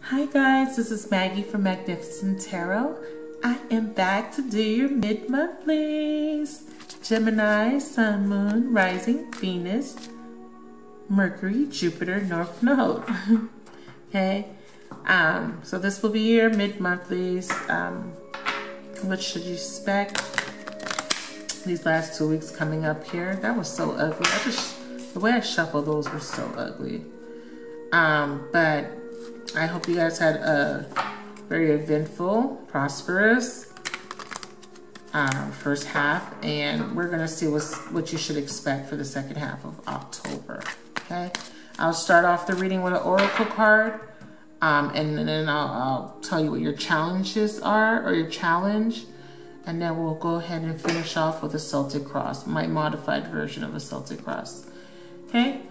Hi guys, this is Maggie from Magnificent Tarot. I am back to do your mid-monthlies. Gemini, Sun, Moon, Rising, Venus, Mercury, Jupiter, North Node. Okay, so this will be your mid-monthlies. What should you expect these last 2 weeks coming up here? That was so ugly. The way I shuffled those were so ugly. But I hope you guys had a very eventful, prosperous first half, and we're gonna see what you should expect for the second half of October. Okay, I'll start off the reading with an oracle card, and then I'll tell you what your challenges are, or your challenge, and then we'll go ahead and finish off with a Celtic cross, my modified version of a Celtic cross. Okay.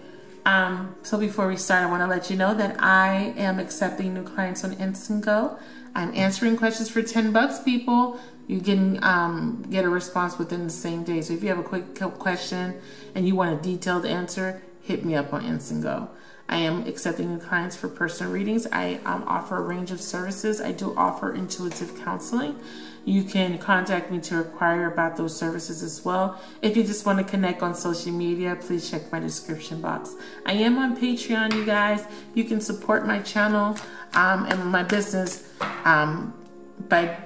So before we start, I want to let you know that I am accepting new clients on Instant Go. I'm answering questions for 10 bucks, people. You can get a response within the same day. So if you have a quick question and you want a detailed answer, hit me up on Instant Go. I am accepting new clients for personal readings. I offer a range of services. I do offer intuitive counseling. You can contact me to inquire about those services as well. If you just want to connect on social media, please check my description box. I am on Patreon, you guys. You can support my channel and my business by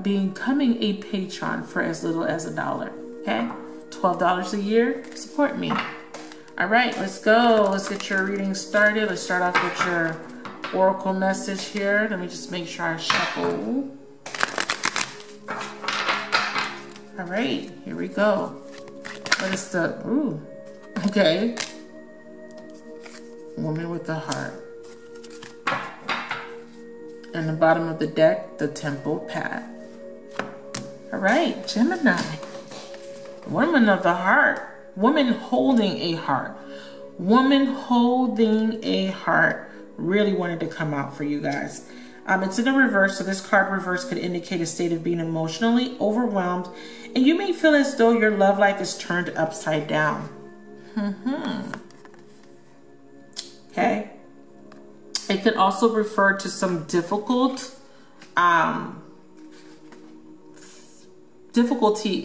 becoming a patron for as little as $1. Okay, $12 a year. Support me. All right, let's go. Let's get your reading started. Let's start off with your oracle message here. Let me just make sure I shuffle. All right, here we go. What is the, ooh, okay. Woman with the heart. And the bottom of the deck, the temple path. All right, Gemini. Woman of the heart. Woman holding a heart. Woman holding a heart really wanted to come out for you guys. It's in the reverse, so this card reverse could indicate a state of being emotionally overwhelmed, and you may feel as though your love life is turned upside down. Okay. It could also refer to some difficulty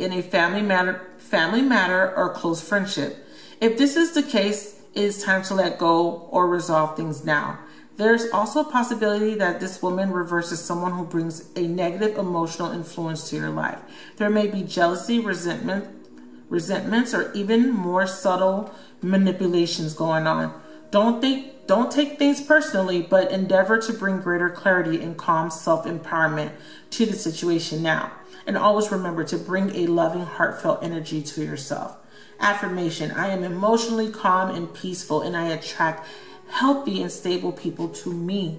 in a family matter or close friendship. If this is the case, it is time to let go or resolve things now. There's also a possibility that this woman reverses someone who brings a negative emotional influence to your life. There may be jealousy, resentments, or even more subtle manipulations going on. Don't take things personally, but endeavor to bring greater clarity and calm self-empowerment to the situation now. And always remember to bring a loving, heartfelt energy to yourself. Affirmation: I am emotionally calm and peaceful, and I attract healthy and stable people to me.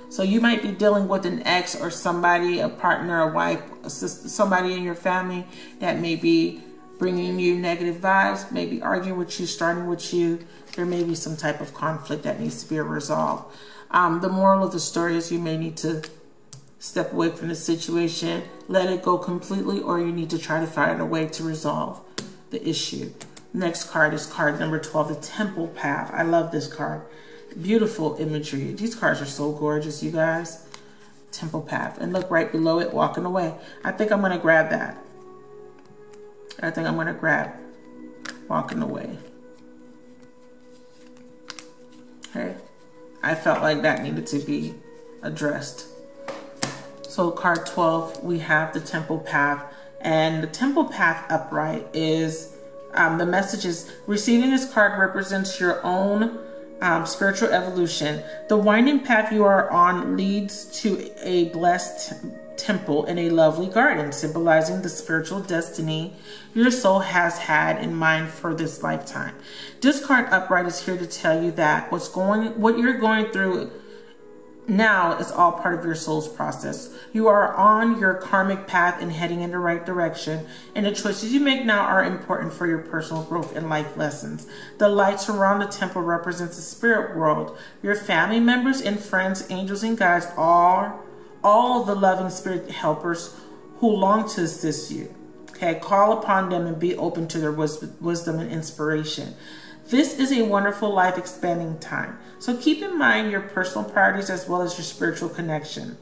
So you might be dealing with an ex or somebody, a partner, a wife, a sister, somebody in your family that may be bringing you negative vibes, maybe arguing with you, starting with you. There may be some type of conflict that needs to be resolved. The moral of the story is you may need to step away from the situation, let it go completely, or you need to try to find a way to resolve the issue. Next card is card number 12, the Temple Path. I love this card. Beautiful imagery. These cards are so gorgeous, you guys. Temple Path. And look right below it, walking away. I think I'm going to grab that. I think I'm going to grab walking away. Okay. I felt like that needed to be addressed. So card 12, we have the Temple Path. And the Temple Path upright is, the message is, receiving this card represents your own spiritual evolution. The winding path you are on leads to a blessed temple in a lovely garden, symbolizing the spiritual destiny your soul has had in mind for this lifetime. This card upright is here to tell you that what you're going through now is all part of your soul's process. You are on your karmic path and heading in the right direction, and the choices you make now are important for your personal growth and life lessons. The lights around the temple represents the spirit world. Your family members and friends, angels and guides are all the loving spirit helpers who long to assist you. Okay, call upon them and be open to their wisdom and inspiration. This is a wonderful life expanding time. So keep in mind your personal priorities as well as your spiritual connection.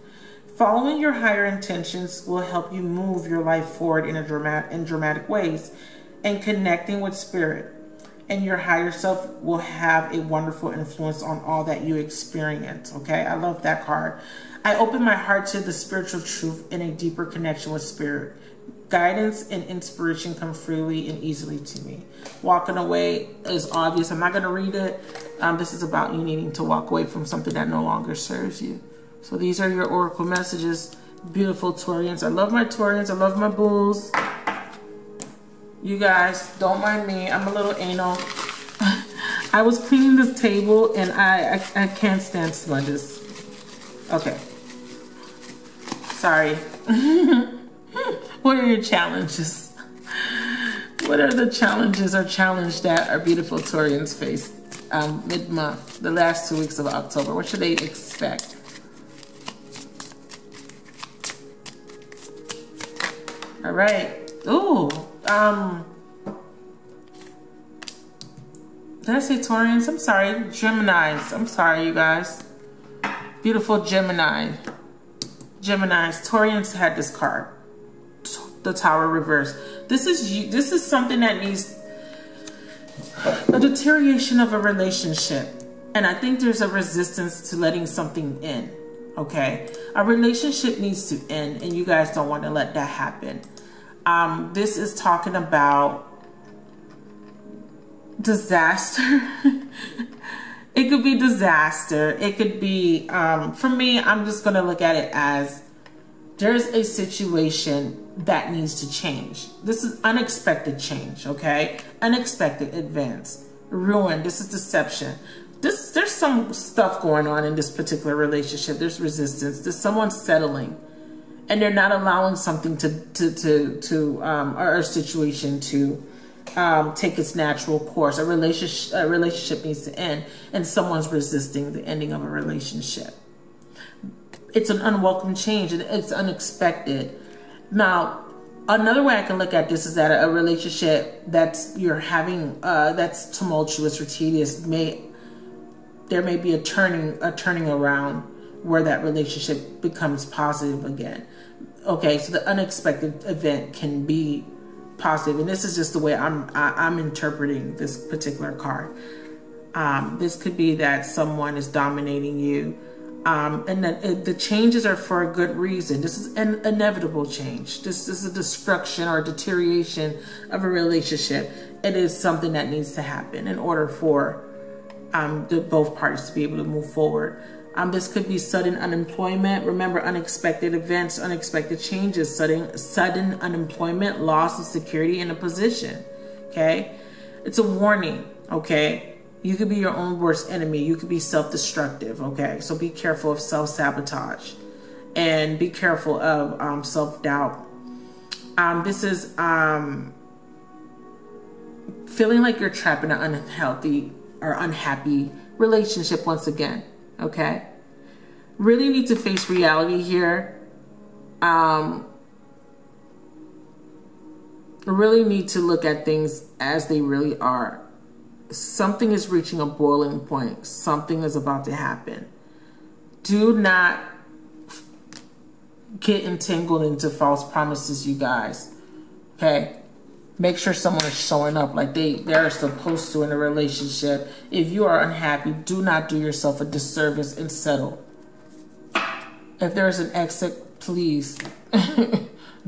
Following your higher intentions will help you move your life forward in dramatic ways, and connecting with spirit and your higher self will have a wonderful influence on all that you experience. Okay, I love that card. I open my heart to the spiritual truth and a deeper connection with spirit. Guidance and inspiration come freely and easily to me. Walking away is obvious. I'm not going to read it. This is about you needing to walk away from something that no longer serves you. So these are your oracle messages. Beautiful Taurians. I love my Taurians. I love my bulls. You guys, don't mind me. I'm a little anal. I was cleaning this table and I can't stand smudges. Okay. Sorry. What are your challenges? What are the challenges or challenge that our beautiful Taurians face mid-month, the last 2 weeks of October? What should they expect? All right. Ooh. Did I say Taurians? I'm sorry. Geminis. I'm sorry, you guys. Beautiful Gemini. Geminis. Taurians had this card. The Tower reverse. This is something that needs a deterioration of a relationship. And I think there's a resistance to letting something in. Okay? A relationship needs to end, and you guys don't want to let that happen. This is talking about disaster. It could be disaster. It could be, for me, I'm just going to look at it as there's a situation that needs to change. This is unexpected change, okay? Unexpected advance. Ruin. This is deception. There's some stuff going on in this particular relationship. There's resistance. There's someone settling. And they're not allowing something or a situation to take its natural course. A relationship needs to end, and someone's resisting the ending of a relationship. It's an unwelcome change, and it's unexpected. Now, another way I can look at this is that a relationship that's tumultuous or tedious there may be a turning around where that relationship becomes positive again. Okay, so the unexpected event can be positive, and this is just the way I'm interpreting this particular card. This could be that someone is dominating you, and that the changes are for a good reason. This is an inevitable change. This is a destruction or a deterioration of a relationship. It is something that needs to happen in order for both parties to be able to move forward. This could be sudden unemployment. Remember, unexpected events, unexpected changes, sudden unemployment, loss of security in a position. Okay, it's a warning. Okay, you could be your own worst enemy. You could be self-destructive. Okay, so be careful of self-sabotage, and be careful of self-doubt. This is feeling like you're trapped in an unhealthy or unhappy relationship once again. Okay, really need to face reality here. Really need to look at things as they really are. Something is reaching a boiling point. Something is about to happen. Do not get entangled into false promises, you guys. Okay, make sure someone is showing up like they're supposed to in a relationship. If you are unhappy, do not do yourself a disservice and settle. If there is an exit, please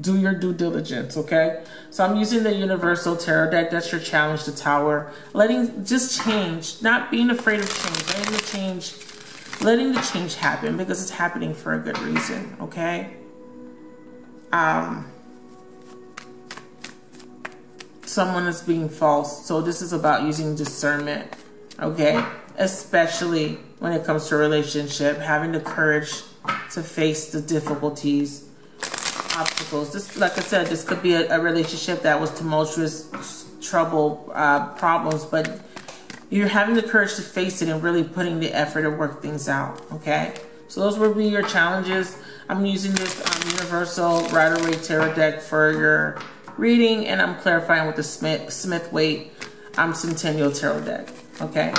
do your due diligence, okay? So I'm using the Universal Tarot deck. That's your challenge, the Tower. Just change, not being afraid of change, letting the change happen, because it's happening for a good reason, okay? Someone is being false. So this is about using discernment, okay? Especially when it comes to a relationship, having the courage to face the difficulties, obstacles. This, like I said, this could be a relationship that was tumultuous, trouble, problems, but you're having the courage to face it and really putting the effort to work things out, okay? So those will be your challenges. I'm using this Universal Rider-Waite Tarot deck for your reading, and I'm clarifying with the Smith-Waite Centennial Tarot deck, okay?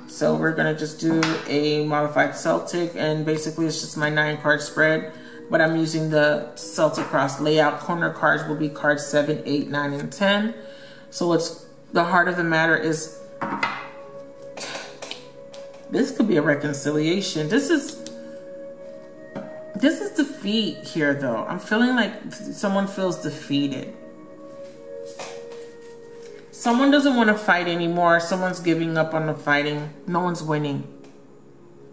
So we're gonna just do a modified Celtic, and basically it's just my 9-card spread, but I'm using the Celtic cross layout. Corner cards will be cards 7, 8, 9, and 10. So what's the heart of the matter is, this could be a reconciliation. This is defeat here, though. I'm feeling like someone feels defeated. Someone doesn't want to fight anymore. Someone's giving up on the fighting. No one's winning.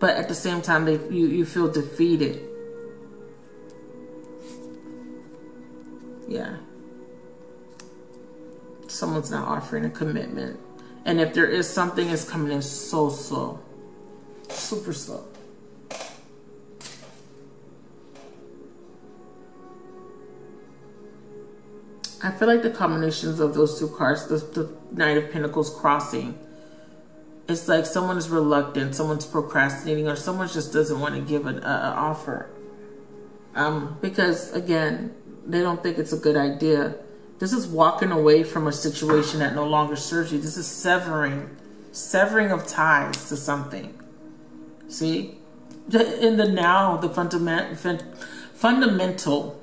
But at the same time, you feel defeated. Yeah. Someone's not offering a commitment. And if there is something, it's coming in so slow. Super slow. I feel like the combinations of those two cards, the Knight of Pentacles crossing, it's like someone's reluctant, someone's procrastinating, or someone just doesn't want to give an offer. Because, again, they don't think it's a good idea. This is walking away from a situation that no longer serves you. This is severing of ties to something. See? In the now, the fundamental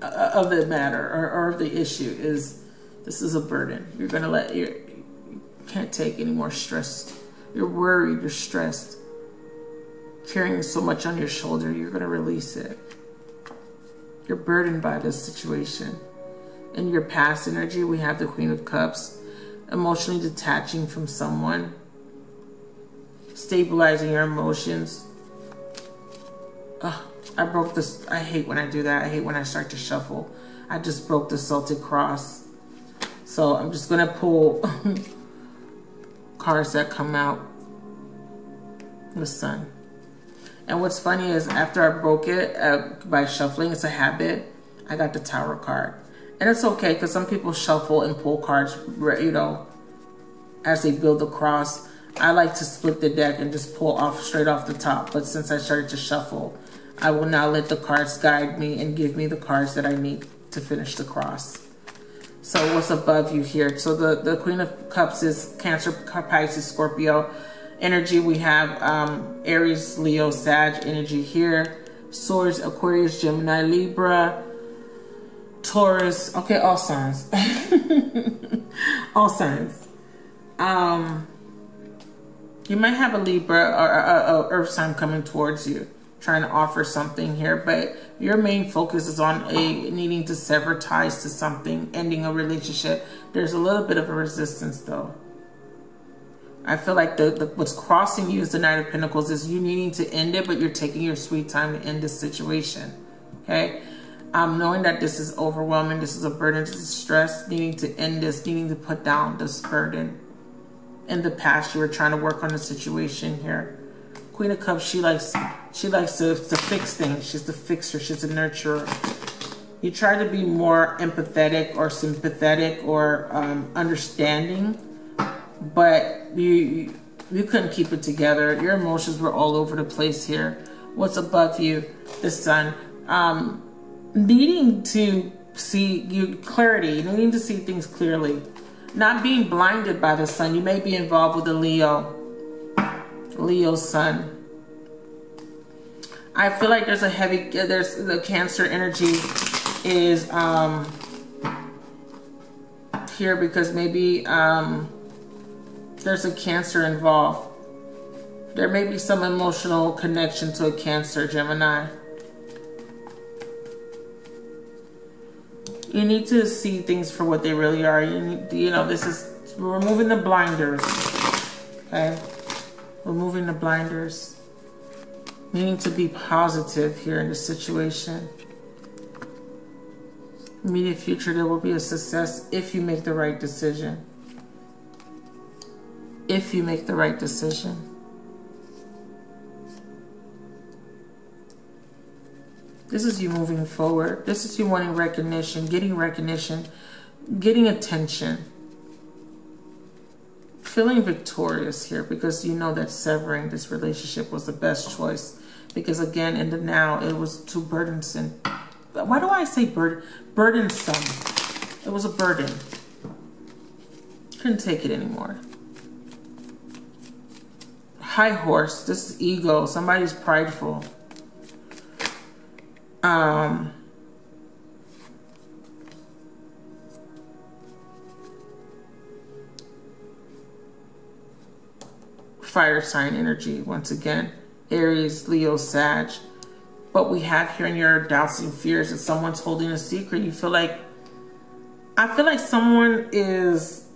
of the matter or of the issue is, this is a burden. You're going to you can't take any more stress. You're worried, you're stressed. Carrying so much on your shoulder, you're going to release it. You're burdened by this situation. In your past energy, we have the Queen of Cups, emotionally detaching from someone, stabilizing your emotions. I broke this. I hate when I do that. I hate when I start to shuffle. I just broke the Celtic cross. So I'm just going to pull cards that come out. The Sun. And what's funny is after I broke it by shuffling, it's a habit, I got the Tower card. And it's okay because some people shuffle and pull cards, you know, as they build the cross. I like to split the deck and just pull off straight off the top. But since I started to shuffle, I will now let the cards guide me and give me the cards that I need to finish the cross. So what's above you here? So the Queen of Cups is Cancer, Pisces, Scorpio energy. We have Aries, Leo, Sag energy here. Swords, Aquarius, Gemini, Libra, Taurus. Okay, all signs. All signs. You might have a Libra or a Earth sign coming towards you, trying to offer something here, but your main focus is on needing to sever ties to something, ending a relationship. There's a little bit of a resistance though. I feel like what's crossing you is the Knight of Pentacles, is you needing to end it, but you're taking your sweet time to end this situation. Okay? Knowing that this is overwhelming, this is a burden, this is stress, needing to end this, needing to put down this burden. In the past, you were trying to work on the situation here. Queen of Cups, she likes to fix things. She's the fixer. She's a nurturer. You try to be more empathetic or sympathetic or understanding, but you couldn't keep it together. Your emotions were all over the place here. What's above you? The Sun. Needing to see clarity, needing to see things clearly. Not being blinded by the Sun. You may be involved with a Leo Sun. I feel like there's the Cancer energy is here because maybe there's a Cancer involved. There may be some emotional connection to a Cancer, Gemini. You need to see things for what they really are. You know, we're removing the blinders. Okay? Removing the blinders. Meaning to be positive here in the situation. Immediate future, there will be a success if you make the right decision. If you make the right decision. This is you moving forward. This is you wanting recognition, getting attention. Feeling victorious here because you know that severing this relationship was the best choice. Because again, in the now, it was too burdensome. Why do I say burdensome? It was a burden. Couldn't take it anymore. High horse. This is ego. Somebody's prideful. Fire sign energy once again. Aries, Leo, Sag. What we have here in your doubts and fears is someone's holding a secret. You feel like, I feel like someone is,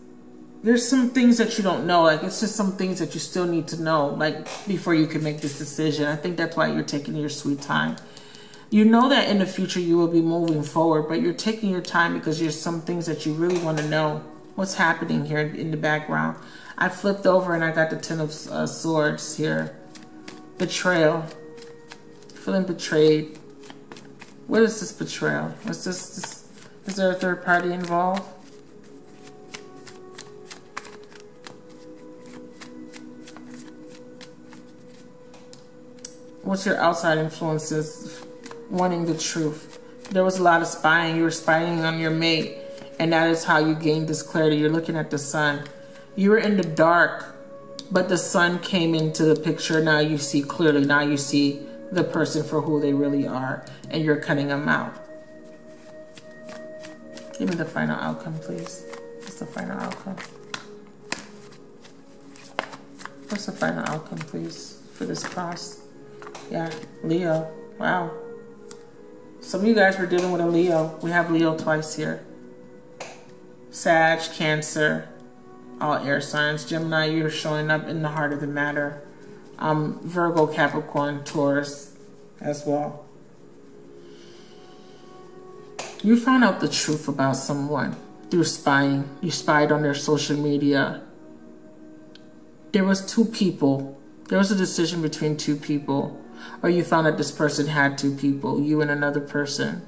there's some things that you don't know. Like, it's just some things that you still need to know, like, before you can make this decision. I think that's why you're taking your sweet time. You know that in the future you will be moving forward, but you're taking your time because there's some things that you really want to know. What's happening here in the background? I flipped over and I got the Ten of Swords here. Betrayal. Feeling betrayed. What is this betrayal? What's this? Is there a third party involved? What's your outside influences wanting the truth? There was a lot of spying. You were spying on your mate, and that is how you gained this clarity. You're looking at the sun. You were in the dark, but the sun came into the picture. Now you see clearly. Now you see the person for who they really are, and you're cutting them out. Give me the final outcome, please. What's the final outcome? What's the final outcome, please, for this cross? Yeah, Leo. Wow. Some of you guys were dealing with a Leo. We have Leo twice here. Sag, Cancer, all air signs. Gemini, you're showing up in the heart of the matter. Virgo, Capricorn, Taurus as well. You found out the truth about someone through spying. You spied on their social media. There was two people. There was a decision between two people. Or you found that this person had two people, you and another person.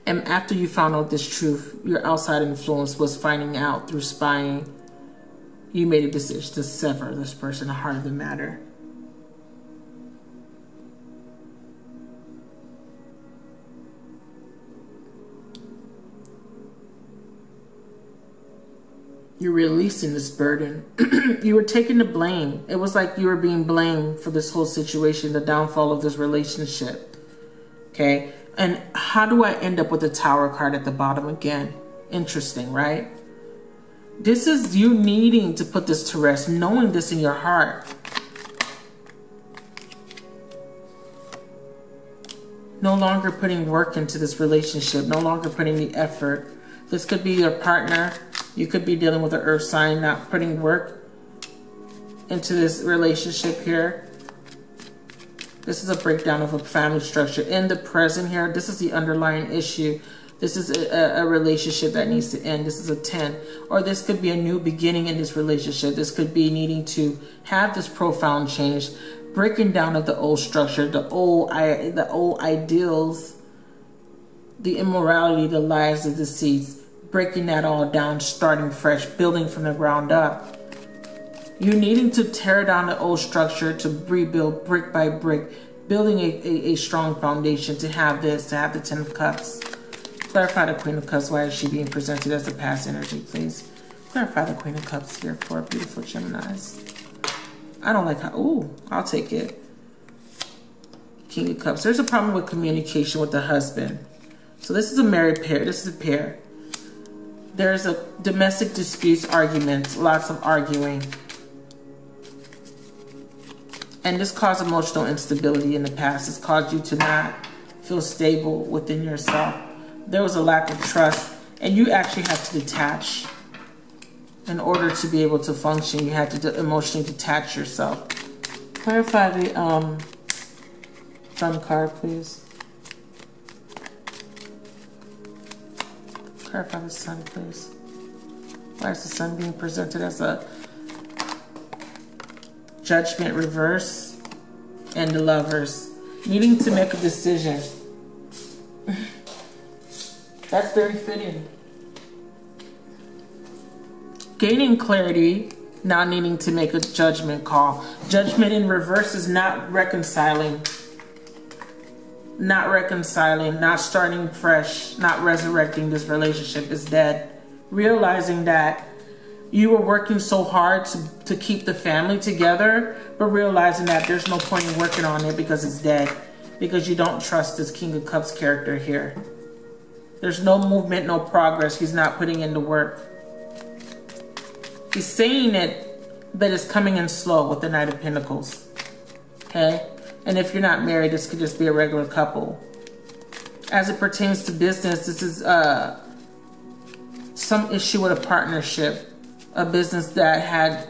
And after you found out this truth, your outside influence was finding out through spying. You made a decision to sever this person, the heart of the matter. You're releasing this burden. You were taking the blame. It was like you were being blamed for this whole situation, the downfall of this relationship. Okay? And how do I end up with the Tower card at the bottom again? Interesting, right? This is you needing to put this to rest, knowing this in your heart. No longer putting work into this relationship, no longer putting the effort. This could be your partner. You could be dealing with an earth sign, not putting work into this relationship here. This is a breakdown of a family structure. In the present here, this is the underlying issue. This is a relationship that needs to end. This is a 10. Or this could be a new beginning in this relationship. This could be needing to have this profound change. Breaking down of the old structure, the old ideals, the immorality, the lies, the deceits. Breaking that all down, starting fresh, building from the ground up. You needing to tear down the old structure to rebuild brick by brick, building a strong foundation to have this, to have the 10 of Cups. Clarify the Queen of Cups. Why is she being presented as the past energy, please? Clarify the Queen of Cups here for beautiful Geminis. I don't like how, ooh, I'll take it. King of Cups. There's a problem with communication with the husband. So this is a married pair. This is a pair. There's a domestic disputes, arguments, lots of arguing. And this caused emotional instability in the past. It's caused you to not feel stable within yourself. There was a lack of trust, and you actually have to detach. In order to be able to function, you had to emotionally detach yourself. Clarify the Sun card, please. Clarify the Sun, please. Why is the Sun being presented as a Judgment reverse and the Lovers? Needing to make a decision. That's very fitting. Gaining clarity, now needing to make a judgment call. Judgment in reverse is not reconciling. Not reconciling, not starting fresh, not resurrecting this relationship is dead. Realizing that you were working so hard to keep the family together, but realizing that there's no point in working on it because it's dead, because you don't trust this King of Cups character here. There's no movement, no progress. He's not putting in the work. He's saying it, but it's coming in slow with the Knight of Pentacles. Okay? And if you're not married, this could just be a regular couple. As it pertains to business, this is some issue with a partnership. A business that had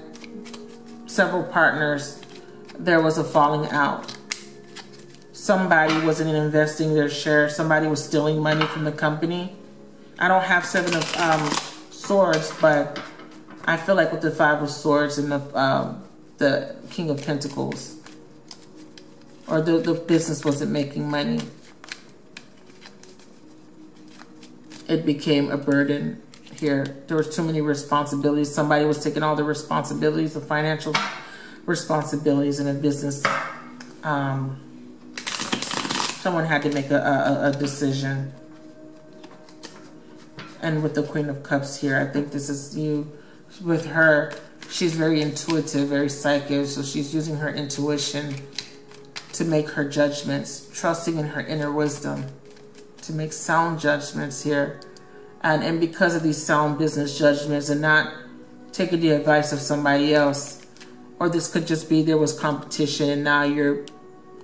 several partners. There was a falling out. Somebody wasn't investing their share. Somebody was stealing money from the company. I don't have 7 of Swords, but I feel like with the 5 of Swords and the King of Pentacles, or the business wasn't making money, it became a burden here. There was too many responsibilities. Somebody was taking all the responsibilities, the financial responsibilities in a business. Someone had to make a decision. And with the Queen of Cups here, I think this is you. With her, she's very intuitive, very psychic. So she's using her intuition to make her judgments, trusting in her inner wisdom to make sound judgments here. And because of these sound business judgments and not taking the advice of somebody else, or this could just be there was competition and now you're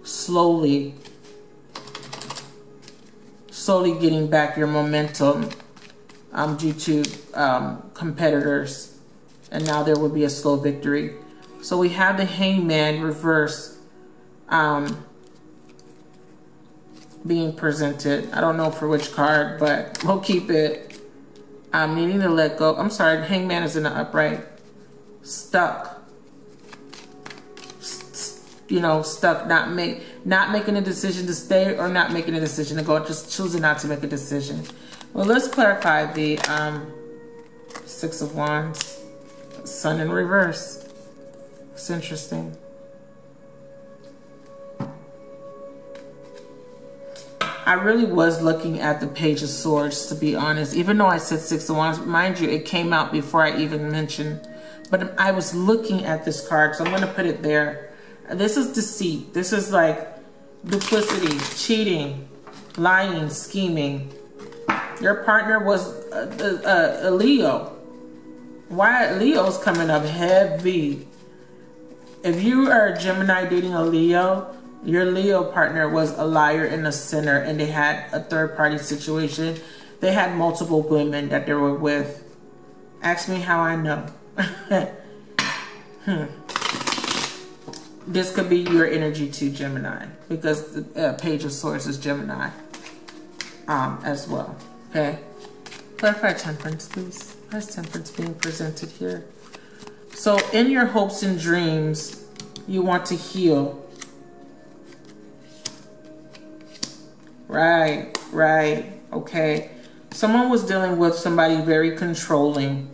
slowly getting back your momentum due to competitors, and now there will be a slow victory. So we have the Hangman reverse being presented. I don't know for which card, but we'll keep it. I'm needing to let go. I'm sorry, Hangman is in the upright. Stuck. You know, stuck, not making a decision to stay or not making a decision to go, just choosing not to make a decision. Well, let's clarify the 6 of Wands, Sun in reverse. It's interesting. I really was looking at the Page of Swords, to be honest. Even though I said 6 of Wands, mind you, it came out before I even mentioned. But I was looking at this card, so I'm going to put it there. This is deceit. This is like duplicity, cheating, lying, scheming. Your partner was a Leo. Why Leo's coming up heavy? If you are a Gemini dating a Leo, your Leo partner was a liar and a sinner, and they had a third-party situation. They had multiple women that they were with. Ask me how I know. This could be your energy too, Gemini, because the Page of Swords is Gemini as well. Okay? Clarify Temperance, please. Why is Temperance being presented here? So in your hopes and dreams, you want to heal. Right. Okay. Someone was dealing with somebody very controlling.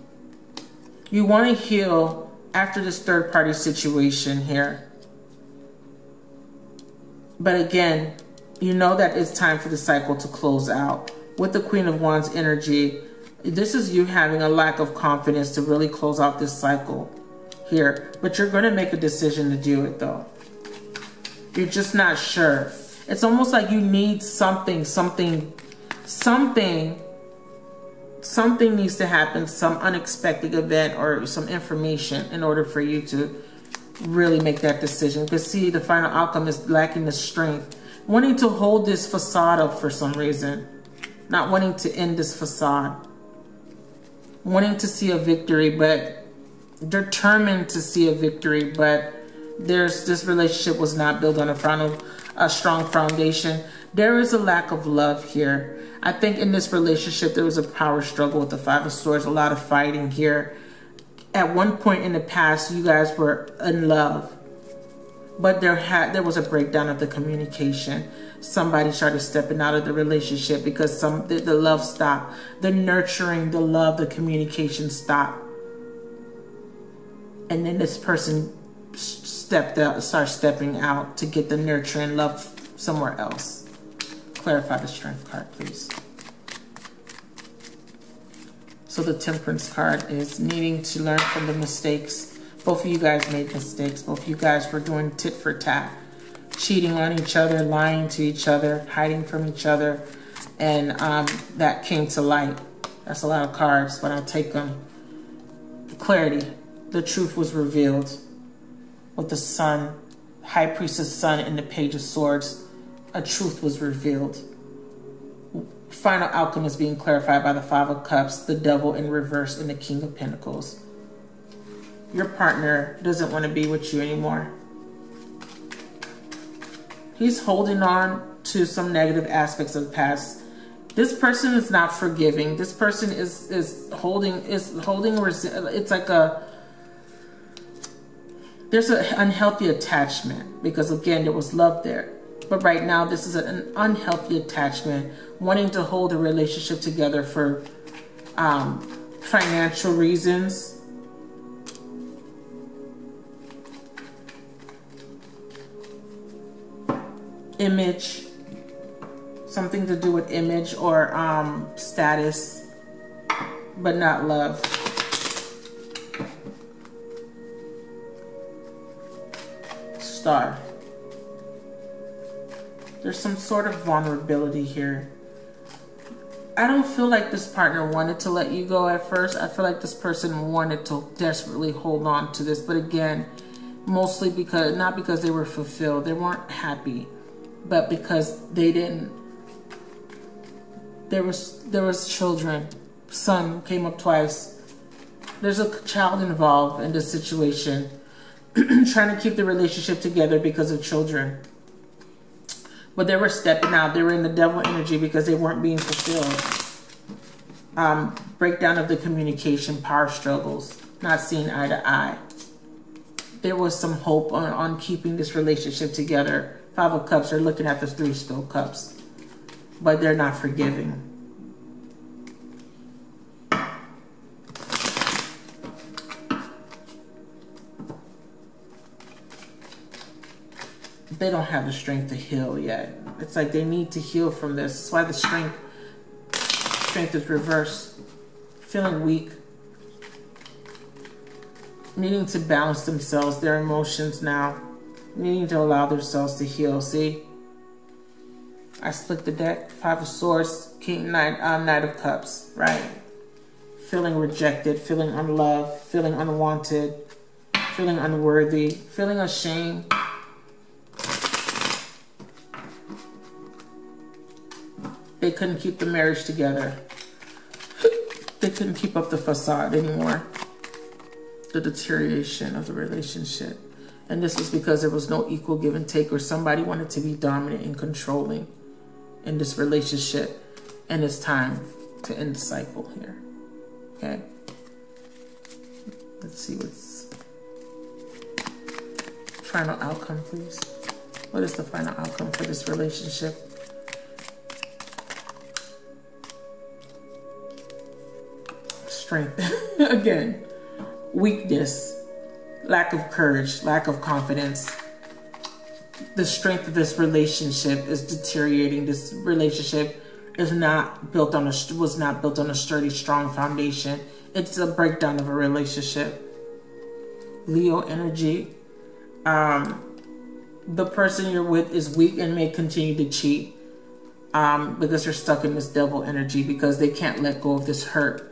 You want to heal after this third-party situation here. But again, you know that it's time for the cycle to close out. With the Queen of Wands energy, this is you having a lack of confidence to really close out this cycle here. But you're going to make a decision to do it, though. You're just not sure. It's almost like you need something needs to happen, some unexpected event or some information in order for you to really make that decision. Because see, the final outcome is lacking the strength, wanting to hold this facade up for some reason, not wanting to end this facade, wanting to see a victory, but determined to see a victory, but this relationship was not built on a strong foundation. There is a lack of love here. I think in this relationship there was a power struggle with the 5 of Swords, a lot of fighting here. At one point in the past, you guys were in love, but there was a breakdown of the communication. Somebody started stepping out of the relationship because the love stopped. The nurturing, the love, the communication stopped. And then this person started stepping out to get the nurturing love somewhere else. Clarify the Strength card, please. So the Temperance card is needing to learn from the mistakes. Both of you guys made mistakes. Both of you guys were doing tit for tat. Cheating on each other, lying to each other, hiding from each other. And that came to light. That's a lot of cards, but I'll take them. Clarity. The truth was revealed. With the Sun, High Priestess Sun, and the Page of Swords, a truth was revealed. Final outcome is being clarified by the Five of Cups, the Devil in reverse, and the King of Pentacles. Your partner doesn't want to be with you anymore. He's holding on to some negative aspects of the past. This person is not forgiving. This person is holding. It's like there's an unhealthy attachment, because again, there was love there. But right now, this is an unhealthy attachment, wanting to hold a relationship together for financial reasons. Image, something to do with image or status, but not love. Star. There's some sort of vulnerability here. I don't feel like this partner wanted to let you go at first. I feel like this person wanted to desperately hold on to this. But again, mostly because, not because they were fulfilled. They weren't happy. But because they didn't. There was children. Sun came up twice. There's a child involved in this situation. Trying to keep the relationship together because of children. But they were stepping out. They were in the Devil energy because they weren't being fulfilled. Breakdown of the communication, power struggles, not seeing eye to eye. There was some hope on keeping this relationship together. Five of Cups are looking at the Three Spilled Cups. But they're not forgiving. They don't have the strength to heal yet. It's like they need to heal from this. That's why the strength is reversed. Feeling weak. Needing to balance themselves, their emotions now. Needing to allow themselves to heal. See? I split the deck. Five of Swords, Knight of Cups. Right? Feeling rejected, feeling unloved, feeling unwanted, feeling unworthy, feeling ashamed. They couldn't keep the marriage together. They couldn't keep up the facade anymore. The deterioration of the relationship. And this was because there was no equal give and take, or somebody wanted to be dominant and controlling in this relationship. And it's time to end the cycle here. Okay? Let's see what's... Final outcome, please. What is the final outcome for this relationship? Strength. Again, weakness, lack of courage, lack of confidence. The strength of this relationship is deteriorating. This relationship is not built on was not built on a sturdy, strong foundation. It's a breakdown of a relationship. Leo energy. The person you're with is weak and may continue to cheat because they're stuck in this Devil energy, because they can't let go of this hurt.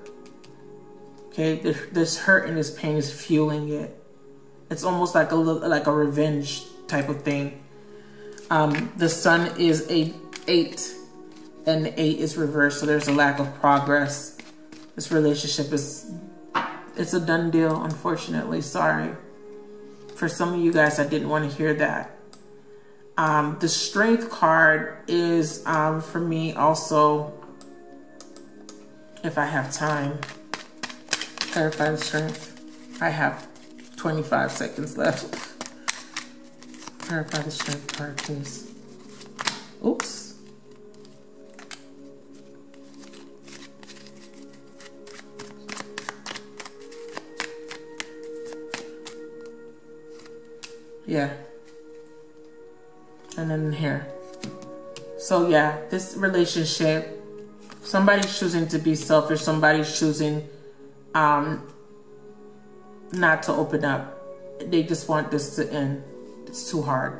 Okay, this hurt and this pain is fueling it. It's almost like a revenge type of thing. The Sun is a 8, and the 8 is reversed, so there's a lack of progress. This relationship it's a done deal, unfortunately. Sorry. For some of you guys, I didn't want to hear that. The Strength card is, for me also, if I have time, clarify the Strength. I have 25 seconds left. Clarify the Strength card, please. Oops. Yeah. And then here. So yeah, this relationship Somebody's choosing to be selfish. Somebody's choosing not to open up. They just want this to end. It's too hard.